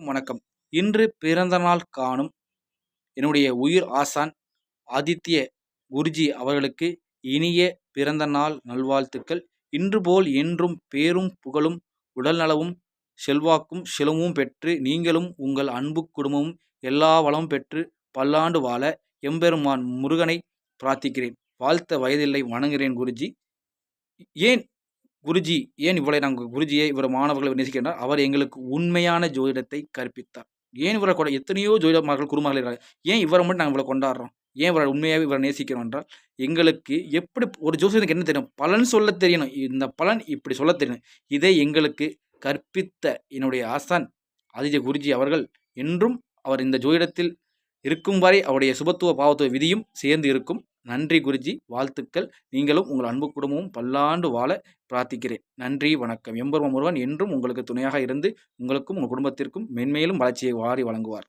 வணக்கம். இன்று பிறந்த நாள் காணும் என்னுடைய உயிர் ஆசான் ஆதித்ய குருஜி அவர்களுக்கு இனிய பிறந்த நாள் நல்வாழ்த்துக்கள். இன்று போல் என்றும் பேரும் புகழும் உடல்நலமும் செல்வாக்கும் செல்வமும் பெற்று நீங்களும் உங்கள் அன்பு குடும்பமும் எல்லா வளமும் பெற்று பல்லாண்டு வாழ எம்பெருமான் முருகனை பிரார்த்திக்கிறேன். வாழ்த்த வயதில்லை, வணங்குகிறேன் குருஜி. ஏன் குருஜி ஏன் இவ்வளவு நாங்கள் குருஜியை இவர் மாணவர்களை நேசிக்கின்றார்? அவர் எங்களுக்கு உண்மையான ஜோதிடத்தை கற்பித்தார். ஏன் இவரை கூட எத்தனையோ ஜோதிடமார்கள் குருமார்கள் இருக்கிறார், ஏன் இவரை மட்டும் நாங்கள் இவ்வளோ கொண்டாடுறோம்? ஏன் இவரை உண்மையாகவே இவரை நேசிக்கிறோம் என்றால், எங்களுக்கு எப்படி ஒரு ஜோசியத்துக்கு என்ன தெரியும்? பலன் சொல்ல தெரியணும். இந்த பலன் இப்படி சொல்ல தெரியணும். இதை எங்களுக்கு கற்பித்த என்னுடைய ஆசான் ஆதித்ய குருஜி அவர்கள் என்றும் அவர் இந்த ஜோதிடத்தில் இருக்கும் வரை அவருடைய சுபத்துவ பாவத்துவ விதியும் சேர்ந்து இருக்கும். நன்றி குருஜி, வாழ்த்துக்கள். நீங்களும் உங்கள் அன்பு குடும்பமும் பல்லாண்டு வாழ பிரார்த்திக்கிறேன். நன்றி, வணக்கம். எம்பெருமான் முருகன் என்றும் உங்களுக்கு துணையாக இருந்து உங்களுக்கும் உங்கள் குடும்பத்திற்கும் மென்மேலும் வளர்ச்சியை வாரி வழங்குவார்.